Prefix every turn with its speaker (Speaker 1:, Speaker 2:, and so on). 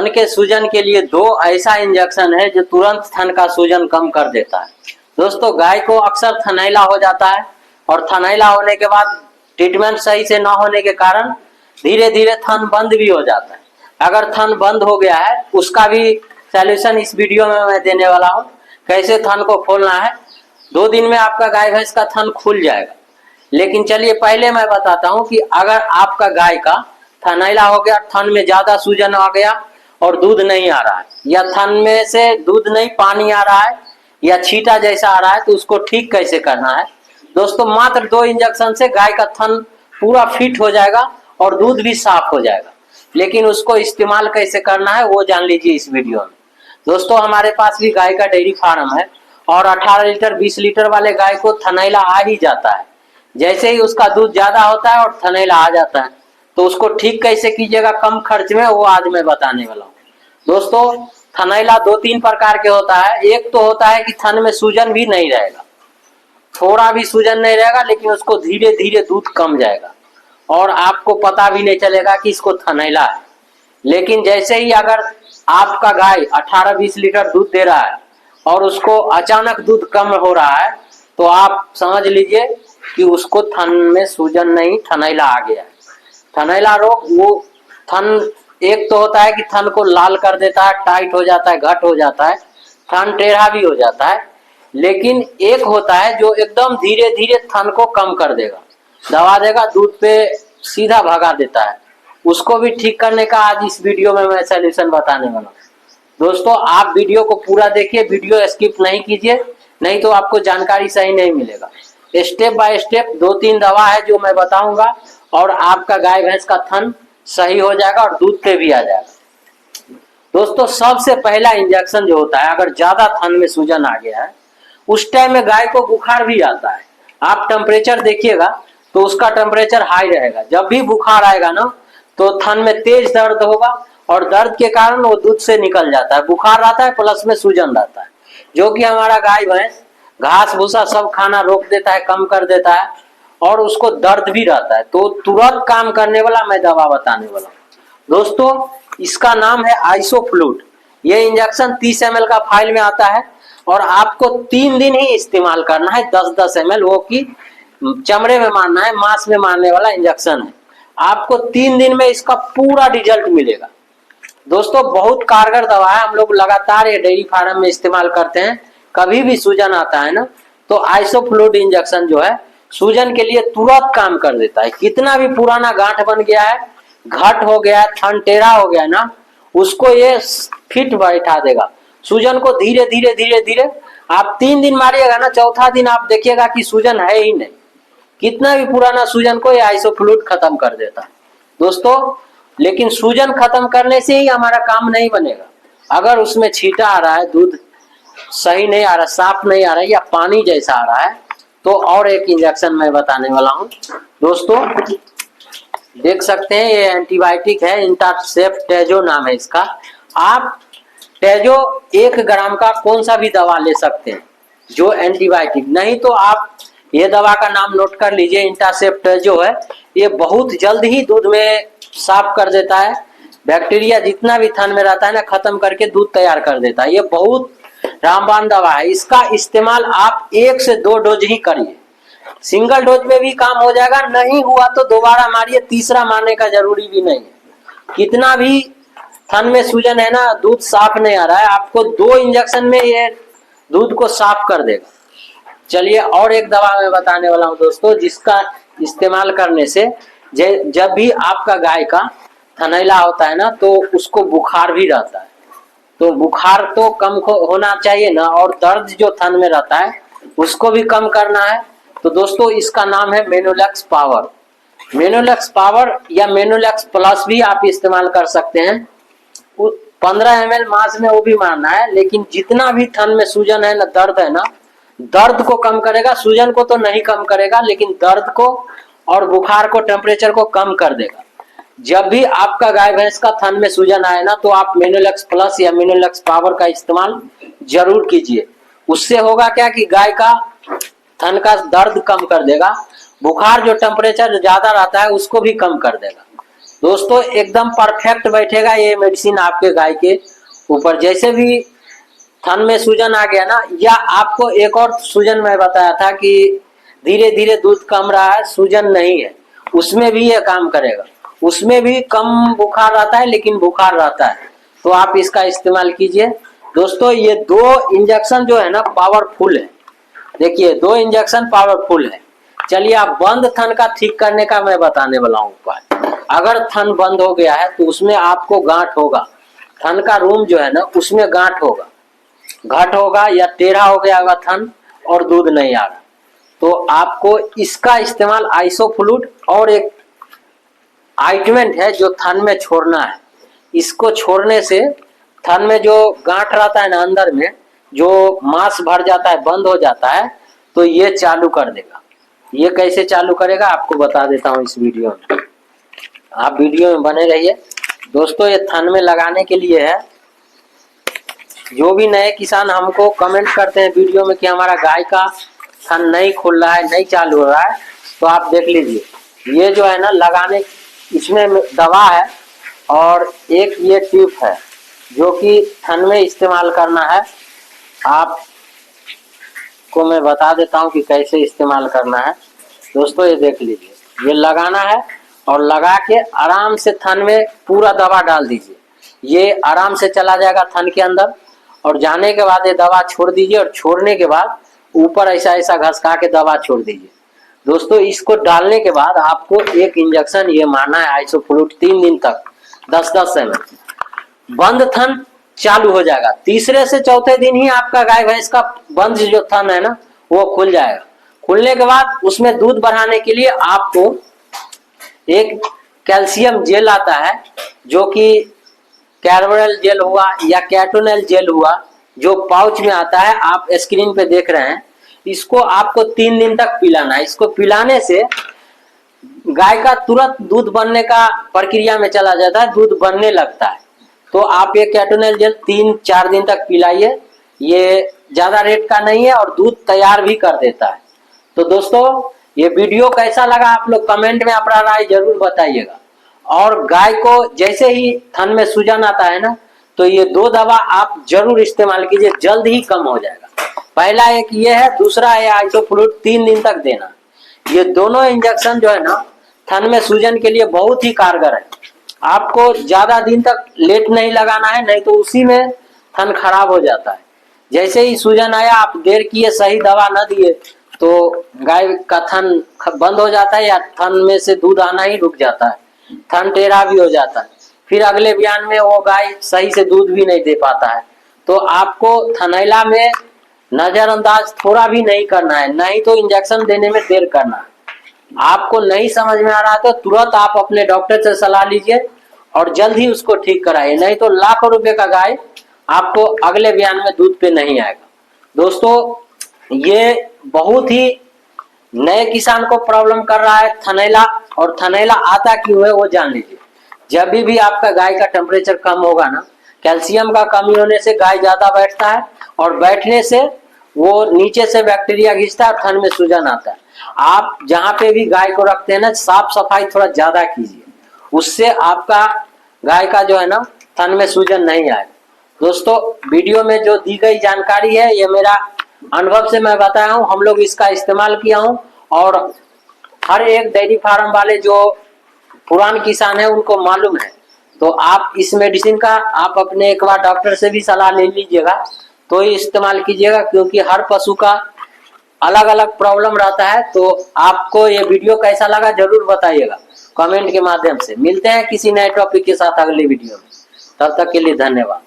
Speaker 1: थन के सूजन के लिए दो ऐसा इंजेक्शन है जो तुरंत थन का सूजन कम कर देता है। दोस्तों, गाय को अक्सर थनैला हो जाता है और थनैला होने के बाद ट्रीटमेंट सही से ना होने के कारण धीरे धीरे थन बंद भी हो जाता है। अगर थन बंद हो गया है उसका भी सॉल्यूशन इस वीडियो में मैं देने वाला हूँ, कैसे थन को खोलना है। 2 दिन में आपका गाय भैंस का थन खुल जाएगा। लेकिन चलिए पहले मैं बताता हूँ कि अगर आपका गाय का थनैला हो गया, थन में ज्यादा सूजन आ गया और दूध नहीं आ रहा है, या थन में से दूध नहीं पानी आ रहा है, या छींटा जैसा आ रहा है, तो उसको ठीक कैसे करना है। दोस्तों, मात्र 2 इंजेक्शन से गाय का थन पूरा फिट हो जाएगा और दूध भी साफ हो जाएगा। लेकिन उसको इस्तेमाल कैसे करना है वो जान लीजिए इस वीडियो में। दोस्तों, हमारे पास भी गाय का डेयरी फार्म है और 18 लीटर 20 लीटर वाले गाय को थनैला आ ही जाता है। जैसे ही उसका दूध ज्यादा होता है और थनैला आ जाता है, तो उसको ठीक कैसे कीजिएगा कम खर्च में, वो आज मैं बताने वाला हूँ। दोस्तों, थनैला 2-3 प्रकार के होता है। एक तो होता है कि थन में सूजन भी नहीं रहेगा, थोड़ा भी सूजन नहीं रहेगा, लेकिन उसको धीरे धीरे दूध कम जाएगा और आपको पता भी नहीं चलेगा कि इसको थनैला है। लेकिन जैसे ही अगर आपका गाय 18-20 लीटर दूध दे रहा है और उसको अचानक दूध कम हो रहा है, तो आप समझ लीजिए कि उसको थन में सूजन नहीं, थनैला आ गया है। थनैला रोग वो थन एक तो होता है कि थन को लाल कर देता है, टाइट हो जाता है, घट हो जाता है, थन टेढ़ा भी हो जाता है। लेकिन एक होता है जो एकदम धीरे धीरे थन को कम कर देगा, दबा देगा, दूध पे सीधा भगा देता है। उसको भी ठीक करने का आज इस वीडियो में मैं सॉल्यूशन बताने वाला हूँ। दोस्तों, आप वीडियो को पूरा देखिए, वीडियो स्किप नहीं कीजिए, नहीं तो आपको जानकारी सही नहीं मिलेगा। स्टेप बाय स्टेप 2-3 दवा है जो मैं बताऊंगा और आपका गाय भैंस का थन सही हो जाएगा और दूध पे भी आ जाएगा। दोस्तों, सबसे पहला इंजेक्शन जो होता है, अगर ज्यादा थन में सूजन आ गया है उस टाइम में गाय को बुखार भी आता है। आप टेम्परेचर देखिएगा तो उसका टेम्परेचर हाई रहेगा। जब भी बुखार आएगा ना, तो थन में तेज दर्द होगा और दर्द के कारण वो दूध से निकल जाता है। बुखार आता है प्लस में सूजन रहता है, जो कि हमारा गाय भैंस घास भूसा सब खाना रोक देता है, कम कर देता है और उसको दर्द भी रहता है। तो तुरंत काम करने वाला मैं दवा बताने वाला हूँ। दोस्तों, इसका नाम है आइसोफ्लूट। ये इंजेक्शन 30 ml का फाइल में आता है और आपको 3 दिन ही इस्तेमाल करना है। 10-10 ml, वो की चमड़े में मारना है, मांस में मारने वाला इंजेक्शन है। आपको 3 दिन में इसका पूरा रिजल्ट मिलेगा। दोस्तों, बहुत कारगर दवा है, हम लोग लगातार ये डेयरी फार्म में इस्तेमाल करते हैं। कभी भी सूजन आता है ना, तो आइसोफ्लूट इंजेक्शन जो है सूजन के लिए तुरंत काम कर देता है। कितना भी पुराना गांठ बन गया है, घट हो गया है, थन टेढ़ा हो गया है ना, उसको ये फिट बैठा देगा। सूजन को धीरे धीरे धीरे धीरे आप 3 दिन मारिएगा ना, चौथा दिन आप देखिएगा कि सूजन है ही नहीं। कितना भी पुराना सूजन को ये आइसोफ्लूट खत्म कर देता है। दोस्तों, लेकिन सूजन खत्म करने से ही हमारा काम नहीं बनेगा। अगर उसमें छींटा आ रहा है, दूध सही नहीं आ रहा, साफ नहीं आ रहा है, या पानी जैसा आ रहा है, तो और एक इंजेक्शन मैं बताने वाला हूँ। दोस्तों, देख सकते हैं ये एंटीबायोटिक है, इंटरसेप्ट टेजो नाम है इसका। आप टेजो 1 ग्राम का कौन सा भी दवा ले सकते हैं जो एंटीबायोटिक, नहीं तो आप ये दवा का नाम नोट कर लीजिए, इंटरसेप्ट टेजो है। ये बहुत जल्द ही दूध में साफ कर देता है, बैक्टीरिया जितना भी थन में रहता है ना, खत्म करके दूध तैयार कर देता है। ये बहुत रामबाण दवा है। इसका इस्तेमाल आप 1 से 2 डोज ही करिए, सिंगल डोज में भी काम हो जाएगा। नहीं हुआ तो दोबारा मारिए, तीसरा मारने का जरूरी भी नहीं है। कितना भी थन में सूजन है ना, दूध साफ नहीं आ रहा है, आपको 2 इंजेक्शन में ये दूध को साफ कर देगा। चलिए और एक दवा मैं बताने वाला हूँ दोस्तों, जिसका इस्तेमाल करने से जब भी आपका गाय का थनैला होता है ना, तो उसको बुखार भी रहता है। तो बुखार तो कम होना चाहिए ना, और दर्द जो थन में रहता है उसको भी कम करना है। तो दोस्तों, इसका नाम है मेनोलैक्स पावर। मेनोलैक्स पावर या मेनोलैक्स प्लस भी आप इस्तेमाल कर सकते हैं। 15 ml मास में वो भी मारना है। लेकिन जितना भी थन में सूजन है ना, दर्द है ना, दर्द को कम करेगा। सूजन को तो नहीं कम करेगा, लेकिन दर्द को और बुखार को, टेम्परेचर को कम कर देगा। जब भी आपका गाय भैंस का थन में सूजन आए ना, तो आप मेनोलैक्स प्लस या मेनोलैक्स पावर का इस्तेमाल जरूर कीजिए। उससे होगा क्या कि गाय का थन का दर्द कम कर देगा, बुखार जो टेम्परेचर ज्यादा रहता है उसको भी कम कर देगा। दोस्तों एकदम परफेक्ट बैठेगा ये मेडिसिन आपके गाय के ऊपर। जैसे भी थन में सूजन आ गया ना, या आपको एक और सूजन मैं बताया था कि धीरे धीरे दूध कम रहा है, सूजन नहीं है, उसमें भी ये काम करेगा। उसमें भी कम बुखार रहता है लेकिन बुखार रहता है, तो आप इसका इस्तेमाल कीजिए। दोस्तों ये 2 इंजेक्शन जो है ना पावरफुल है। देखिए 2 इंजेक्शन पावरफुल है। चलिए आप बंद थन का ठीक करने का मैं बताने वाला हूँ उपाय। अगर थन बंद हो गया है तो उसमें आपको गांठ होगा, थन का रूम जो है ना उसमें गांठ होगा, घट होगा या टेढ़ा हो गया होगा थन और दूध नहीं आ रहा, तो आपको इसका इस्तेमाल आइसोफ्लूइड और एक आइटमेंट है जो थन में छोड़ना है। इसको छोड़ने से थन में जो गांठ रहता है ना अंदर में, जो मांस भर जाता है, बंद हो जाता है, तो ये चालू कर देगा। ये कैसे चालू करेगा आपको बता देता हूँ इस वीडियो में, आप वीडियो में बने रहिए। दोस्तों ये थन में लगाने के लिए है। जो भी नए किसान हमको कमेंट करते हैं वीडियो में कि हमारा गाय का थन नहीं खुल रहा है, नहीं चालू हो रहा है, तो आप देख लीजिए ये जो है ना लगाने, इसमें दवा है और एक ये ट्यूब है जो कि थन में इस्तेमाल करना है। आपको मैं बता देता हूँ कि कैसे इस्तेमाल करना है। दोस्तों ये देख लीजिए, ये लगाना है और लगा के आराम से थन में पूरा दवा डाल दीजिए। ये आराम से चला जाएगा थन के अंदर, और जाने के बाद ये दवा छोड़ दीजिए, और छोड़ने के बाद ऊपर ऐसा ऐसा घसका के दवा छोड़ दीजिए। दोस्तों इसको डालने के बाद आपको एक इंजेक्शन ये मारना है आइसोफ्लूइड 3 दिन तक 10-10 ml। बंद थन चालू हो जाएगा। तीसरे से चौथे दिन ही आपका गाय भैंस का बंद जो थन है ना वो खुल जाएगा। खुलने के बाद उसमें दूध बढ़ाने के लिए आपको एक कैल्शियम जेल आता है, जो कि कैरवरल जेल हुआ या कैटोनल जेल हुआ, जो पाउच में आता है, आप स्क्रीन पे देख रहे हैं। इसको आपको 3 दिन तक पिलाना है। इसको पिलाने से गाय का तुरंत दूध बनने का प्रक्रिया में चला जाता है, दूध बनने लगता है। तो आप ये कैटोनल जेल 3-4 दिन तक पिलाइए। ये ज्यादा रेट का नहीं है और दूध तैयार भी कर देता है। तो दोस्तों ये वीडियो कैसा लगा आप लोग कमेंट में अपना राय जरूर बताइएगा। और गाय को जैसे ही थन में सूजन आता है ना, तो ये 2 दवा आप जरूर इस्तेमाल कीजिए, जल्द ही कम हो जाएगा। पहला एक ये है, दूसरा है आइसोफ्लूइड 3 दिन तक देना। ये दोनों इंजेक्शन जो है ना थन में सूजन के लिए बहुत ही कारगर है। आपको ज्यादा दिन तक लेट नहीं लगाना है, नहीं तो उसी में थन खराब हो जाता है। जैसे ही सूजन आया आप देर किए, सही दवा न दिए, तो गाय का थन बंद हो जाता है या थन में से दूध आना ही रुक जाता है, थन टेढ़ा भी हो जाता है, फिर अगले बयान में वो गाय सही से दूध भी नहीं दे पाता है। तो आपको थनैला में नजरअंदाज थोड़ा भी नहीं करना है, नहीं तो इंजेक्शन देने में देर करना है। आपको नहीं समझ में आ रहा तो तुरंत आप अपने डॉक्टर से सलाह लीजिए और जल्द ही उसको ठीक कराइए, नहीं तो लाखों रुपए का गाय आपको अगले बयान में दूध पे नहीं आएगा। दोस्तों ये बहुत ही नए किसान को प्रॉब्लम कर रहा है थनैला, और थनैला आता क्यों है वो जान लीजिए। जब भी आपका गाय का टेम्परेचर कम होगा ना, कैल्शियम का कमी होने से गाय ज्यादा बैठता है, और बैठने से वो नीचे से बैक्टीरिया घिसता है और थन में सूजन आता है। आप जहाँ पे भी गाय को रखते हैं ना, साफ सफाई थोड़ा ज्यादा कीजिए, उससे आपका गाय का जो है ना थन में सूजन नहीं आए। दोस्तों वीडियो में जो दी गई जानकारी है ये मेरा अनुभव से मैं बताया हूँ, हम लोग इसका इस्तेमाल किया हूँ, और हर एक डेयरी फार्म वाले जो पुराने किसान है उनको मालूम है। तो आप इस मेडिसिन का आप अपने एक बार डॉक्टर से भी सलाह ले लीजिएगा, तो ही इस्तेमाल कीजिएगा, क्योंकि हर पशु का अलग अलग प्रॉब्लम रहता है। तो आपको ये वीडियो कैसा लगा जरूर बताइएगा कमेंट के माध्यम से। मिलते हैं किसी नए टॉपिक के साथ अगले वीडियो में, तब तक के लिए धन्यवाद।